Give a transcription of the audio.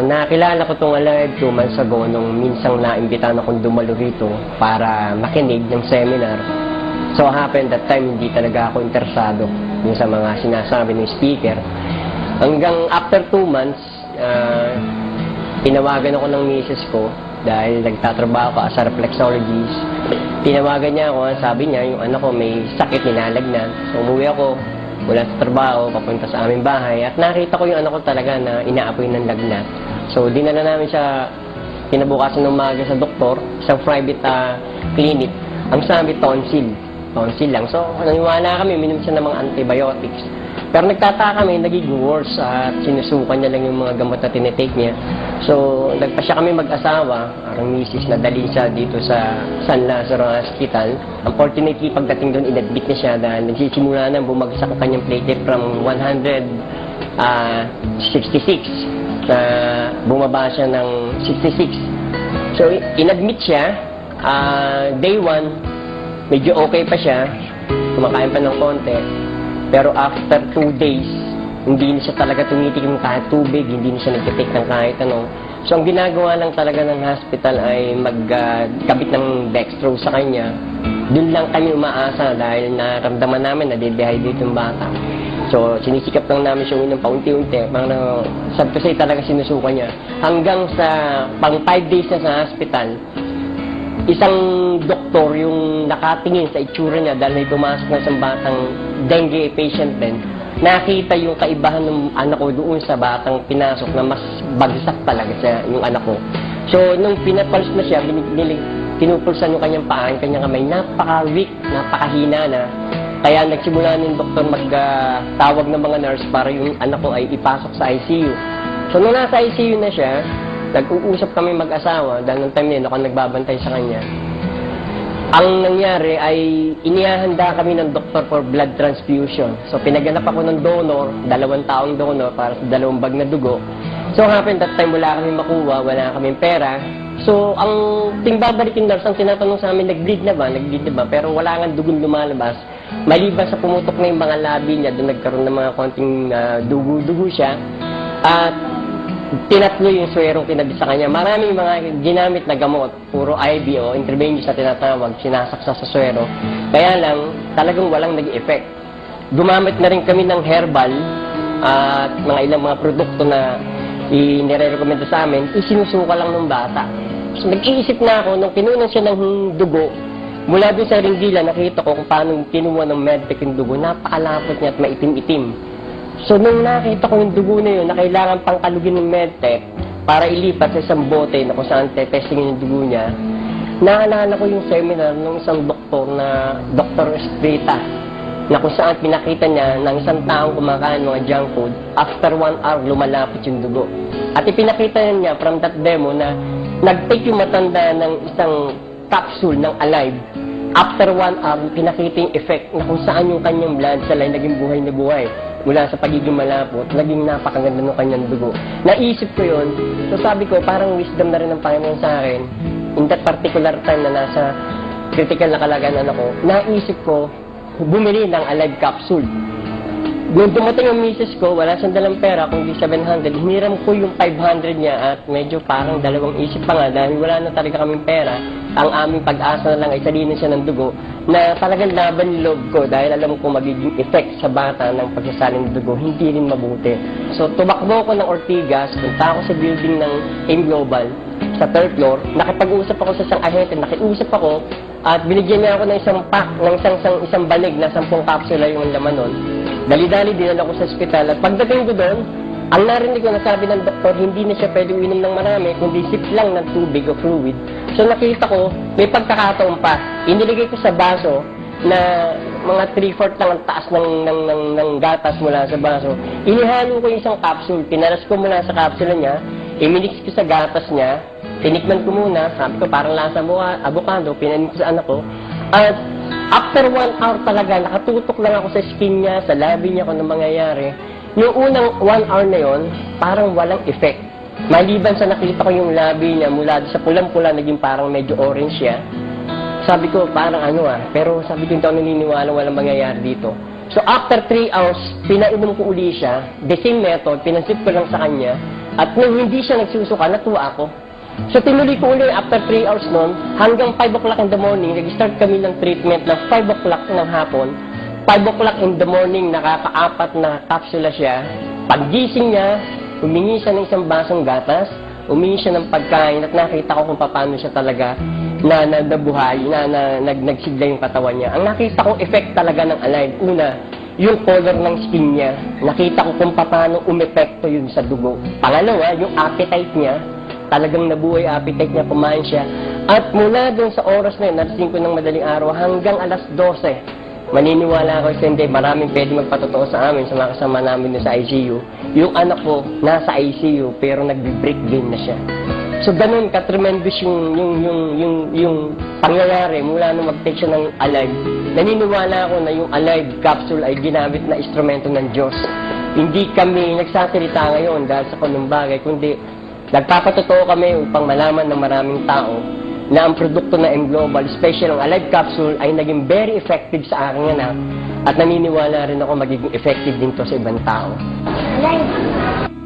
Nakilala ko itong Alive 2 months ago nung minsang naimbitahan akong dumalo rito para makinig ng seminar. So happened that time hindi talaga ako interesado yung sa mga sinasabi ng speaker. Hanggang after 2 months, tinawagan ako ng misis ko dahil nagtatrabaho ako as a reflexologist. Tinawagan niya ako, sabi niya yung anak ko may sakit, ninalagnan. So umuwi ako mula sa trabaho, papunta sa aming bahay, at nakita ko yung anak ko talaga na inaapoy ng lagnat. So, dinala namin siya kinabukasan ng umaga sa doktor, isang private clinic. Ang sabi, tonsil. Tonsil lang. So, naniwala kami, minom siya ng mga antibiotics. Pero nagtataka kami, naging worse at sinusukan niya lang yung mga gamot na tinitake niya. So, nagpa siya kami mag-asawa, ang misis na dali siya dito sa San Lazaro Hospital. Unfortunately, pagdating doon, inadmit niya siya dahil nagsisimula na bumagsak ang kanyang platelet from 166 na bumaba siya ng 66. So, inadmit siya. Day 1, medyo okay pa siya. Kumakain pa ng konti. Pero after 2 days, hindi na siya talaga tumitikim kahit tubig, hindi na siya nagtitake ng kahit ano. So, ang ginagawa lang talaga ng hospital ay magkabit ng dextrose sa kanya. Doon lang kami umaasa dahil naramdaman namin na de-dehydrate yung bata. So, sinisikap lang namin siya uminom paunti-unti. Sabi ko sa'yo talaga sinusuka niya. Hanggang sa pang 5 days na sa hospital, isang doktor yung nakatingin sa itsura niya dahil may pumasok na isang batang dengue patient din. Nakita yung kaibahan ng anak ko doon sa batang pinasok na mas bagsak talaga siya yung anak ko. So, nung pinapulse na siya, pinupulsan yung kanyang paa, yung kanyang kamay, napaka-weak, napakahina na. Kaya nagsimula ng doktor magtawag ng mga nurse para yung anak ko ay ipasok sa ICU. So, nung nasa ICU na siya, nag-uusap kami mag-asawa dahil nung time na yun ako nagbabantay sa kanya. Ang nangyari ay inihahanda kami ng doktor for blood transfusion. So, pinaganap ako ng donor, 2 taong donor para sa 2 bag na dugo. So, happened that time wala kami makuha, wala kaming pera. So, ang babalik yung nurse, ang tinatanong sa amin, nag-bleed na ba? Nag-bleed na ba? Pero wala nga dugong lumalabas. Maliban sa pumutok na yung mga labi niya, doon nagkaroon ng mga konting dugo-dugo siya. At tinatlo yung swerong tinabi sa kanya. Maraming mga ginamit na gamot, puro IV o intravenous na tinatawag, sinasaksa sa swero. Kaya lang, talagang walang nag-effect. Gumamit na rin kami ng herbal at mga ilang mga produkto na inire-recommenda sa amin, isinusuka lang ng bata. So, nag-iisip na ako, nung kinunan siya ng dugo, mula doon sa ringgila, nakita ko kung paano kinuha ng medtech yung dugo, napakalapot niya at maitim-itim. So, nung nakita ko yung dugo na yun, na kailangan pang kalugin ng medtech para ilipat sa isang bote na kung saan testingin yung dugo niya, naalala ko yung seminar ng isang doktor na Dr. Estrita, na kung saan pinakita niya ng isang taong kumakain mga junk food, after 1 hour, lumalapot yung dugo. At ipinakita niya from that demo na nag-take yung matanda ng isang capsule ng Alive. After 1 hour, pinakita yung effect na kung saan yung kanyang blood cell ay naging buhay na buhay. Mula sa pagiging malapot, naging napakaganda ng kanyang dugo. Naisip ko yun, so sabi ko, parang wisdom na rin ng Panginoon sa akin. In that particular time na nasa critical na kalagayan ako, naisip ko, bumili ng Alive capsule. Nung dumating ang misis ko, wala siyang dalang pera, kundi 700, hiniram ko yung 500 niya at medyo parang dalawang isip pa nga dahil wala na talaga kaming pera. Ang aming pag-asa na lang ay salinin siya ng dugo na talagang laban yung loob ko dahil alam ko magiging effect sa bata ng pagsasalin ng dugo, hindi rin mabuti. So, tumakbo ko ng Ortigas, punta ako sa building ng AIM Global sa 3rd floor, nakipag-usap ako sa isang ahente, nakiusap ako at binigyan niya ako ng isang pack, ng isang banig na 10 kapsula yung laman nun. Dali-dali dinala ko sa ospital at pagdating ko doon, ang narinig ko na sabi ng doktor, hindi na siya pwede uminom ng marami, kundi sip lang ng tubig o fluid. So nakita ko, may pagkakataon pa. Iniligay ko sa baso na mga 3/4 lang ang taas ng gatas mula sa baso. Inihalo ko yung isang capsule, pinaras ko mula sa capsule niya, iminix ko sa gatas niya, tinikman ko muna, sabi ko parang lasa mo avocado, pinanin ko sa anak ko. At after 1 hour talaga, nakatutok lang ako sa skin niya, sa labi niya kung ano mangyayari. Yung unang 1 hour na yon, parang walang effect. Maliban sa nakita ko yung labi niya, mula sa pulang-pula, naging parang medyo orange siya. Sabi ko, parang pero sabi ko, hindi ako naniniwala walang mangyayari dito. So after 3 hours, pinainom ko uli siya, the same method, pinansip ko lang sa kanya, At nung hindi siya nagsusuka, natuwa ako. So tinuloy ko ulit after 3 hours noon, hanggang 5 o'clock in the morning, nag-start kami ng treatment ng 5 o'clock ng hapon. 5 o'clock in the morning, nakaka-4 na kapsula siya. Paggising niya, humingi siya ng isang basong gatas, humingi siya ng pagkain at nakita ko kung paano siya talaga na nabuhay, nagsigla yung katawan niya. Ang nakita kong effect talaga ng Alive, una, yung color ng skin niya. Nakita ko kung paano umepekto yun sa dugo. Pangalawa, yung appetite niya, talagang nabuhay appetite niya, kumain siya. At mula doon sa oras na yun, nalasing ko ng madaling araw, hanggang alas 12, maniniwala ako sa hindi, maraming pwede magpatotoo sa amin, sa mga kasama namin sa ICU. Yung anak ko, nasa ICU, pero nagbe-breakdown na siya. So, ganun ka-tremendous yung pangyayari mula nung mag-take siya ng Alive. Naniniwala ako na yung Alive capsule ay ginamit na instrumento ng Diyos. Hindi kami nagsasalita ngayon dahil sa kanumbagay, kundi nagpapatotoo kami upang malaman ng maraming tao na ang produkto na M-Global, special ang Alive capsule, ay naging very effective sa aking anak at naniniwala rin ako magiging effective din to sa ibang tao. Alive.